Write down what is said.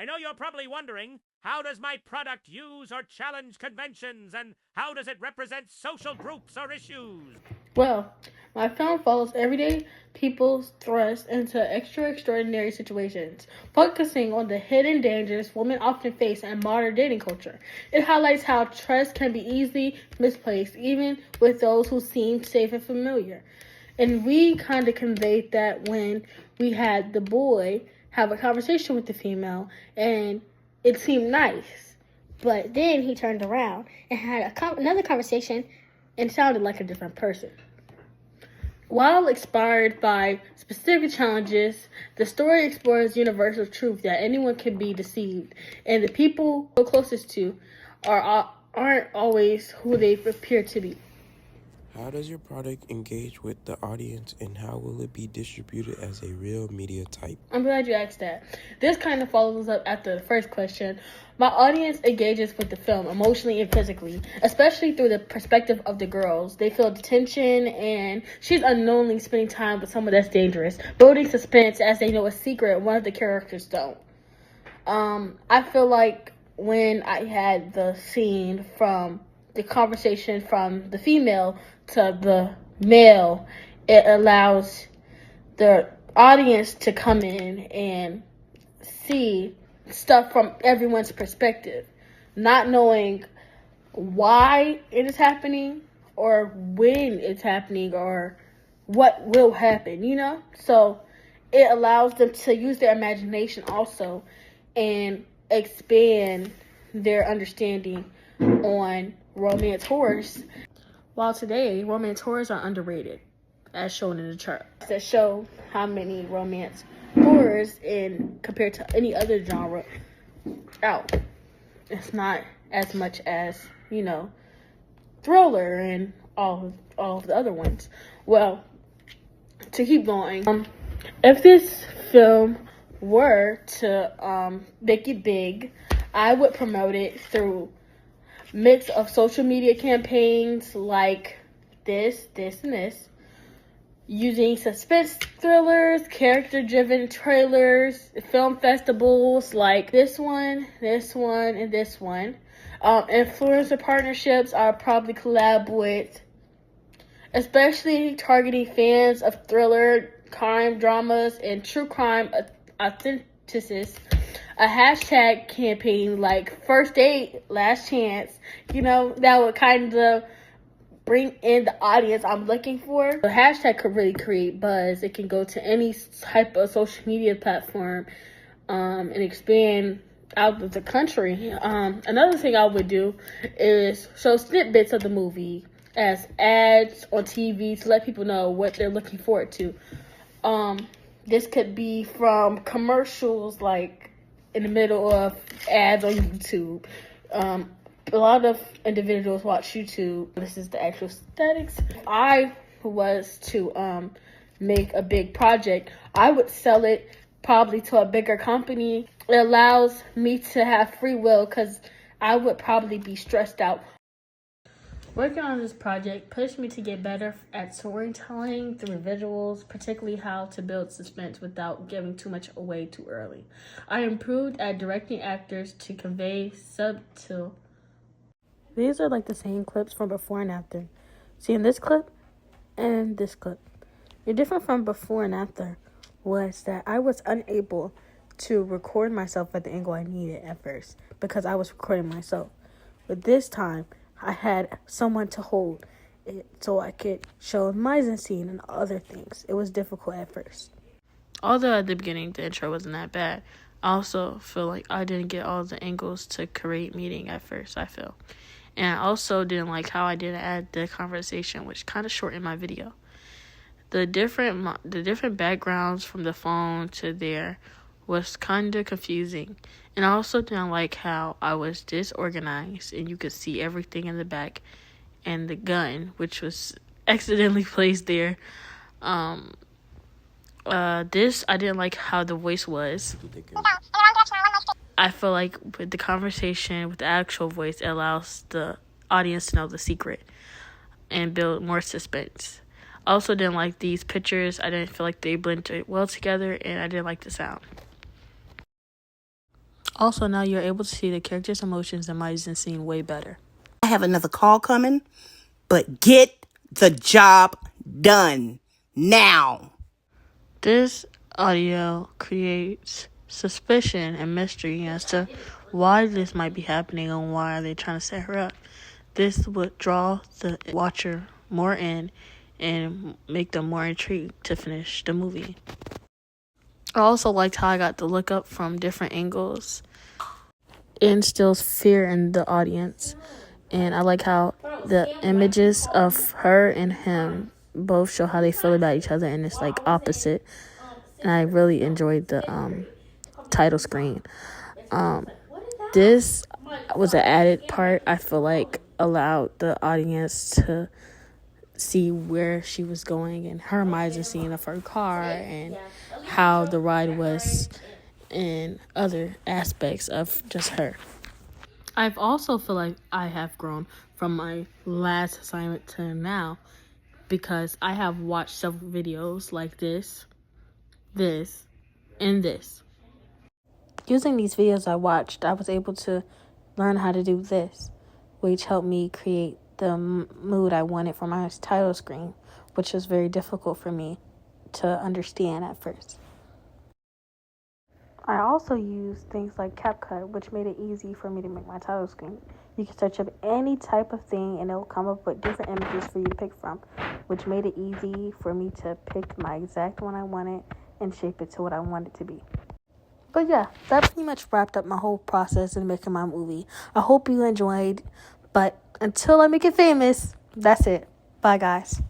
I know you're probably wondering, how does my product use or challenge conventions, and how does it represent social groups or issues? Well, my film follows everyday people's thrust into extraordinary situations, focusing on the hidden dangers women often face in modern dating culture. It highlights how trust can be easily misplaced, even with those who seem safe and familiar. And we kind of conveyed that when we had the boy have a conversation with the female, and it seemed nice. But then he turned around and had another conversation and sounded like a different person. While inspired by specific challenges, the story explores universal truth that anyone can be deceived, and the people we're closest to aren't always who they appear to be. How does your product engage with the audience, and how will it be distributed as a real media type? I'm glad you asked that. This kind of follows up after the first question. My audience engages with the film emotionally and physically, especially through the perspective of the girls. They feel the tension, and she's unknowingly spending time with someone that's dangerous, building suspense as they know a secret one of the characters don't. I feel like when I had the scene from the conversation from the female to the male, it allows the audience to come in and see stuff from everyone's perspective, not knowing why it is happening or when it's happening or what will happen, So it allows them to use their imagination also and expand their understanding on romance horrors. While today, romance horrors are underrated, as shown in the chart that show how many romance horrors in compared to any other genre out. It's not as much as, thriller and all of the other ones. Well, to keep going, if this film were to make it big, I would promote it through mix of social media campaigns like this, and this, using suspense thrillers, character-driven trailers, film festivals like this one, and this one. Influencer partnerships I probably collab with, especially targeting fans of thriller, crime dramas, and true crime authenticists. A hashtag campaign like first date, last chance, that would kind of bring in the audience I'm looking for. The hashtag could really create buzz. It can go to any type of social media platform and expand out of the country. Another thing I would do is show snippets of the movie as ads on TV to let people know what they're looking forward to. This could be from commercials like in the middle of ads on YouTube. A lot of individuals watch YouTube. This is the actual aesthetics. If I was to make a big project, I would sell it probably to a bigger company. It allows me to have free will because I would probably be stressed out. Working on this project pushed me to get better at storytelling through visuals, particularly how to build suspense without giving too much away too early. I improved at directing actors to convey subtle. These are like the same clips from before and after. See, in this clip and this clip, the difference from before and after was that I was unable to record myself at the angle I needed at first because I was recording myself. But this time, I had someone to hold it so I could show mise en scene and other things. It was difficult at first. Although at the beginning the intro wasn't that bad, I also feel like I didn't get all the angles to create meaning at first, I feel. And I also didn't like how I didn't add the conversation, which kind of shortened my video. The different backgrounds from the phone to there was kind of confusing. And I also didn't like how I was disorganized and you could see everything in the back and the gun, which was accidentally placed there. This, I didn't like how the voice was. I feel like with the conversation, with the actual voice, it allows the audience to know the secret and build more suspense. I also didn't like these pictures. I didn't feel like they blended well together, and I didn't like the sound. Also, now you're able to see the character's emotions and minds and scene way better. I have another call coming, but get the job done now. This audio creates suspicion and mystery as to why this might be happening and why are they trying to set her up. This would draw the watcher more in and make them more intrigued to finish the movie. I also liked how I got to look up from different angles. It instills fear in the audience. And I like how the images of her and him both show how they feel about each other, and it's like opposite. And I really enjoyed the title screen. This was an added part, I feel like, allowed the audience to see where she was going and her minds and scene of her car and how the ride was and other aspects of just her. I've also feel like I have grown from my last assignment to now because I have watched several videos like this, and this. Using these videos I watched, I was able to learn how to do this, which helped me create the mood I wanted for my title screen, which was very difficult for me to understand at first. I also used things like CapCut, which made it easy for me to make my title screen. You can search up any type of thing and it'll come up with different images for you to pick from, which made it easy for me to pick my exact one I wanted and shape it to what I want it to be. But yeah, that pretty much wrapped up my whole process in making my movie. I hope you enjoyed, but until I make it famous, that's it. Bye, guys.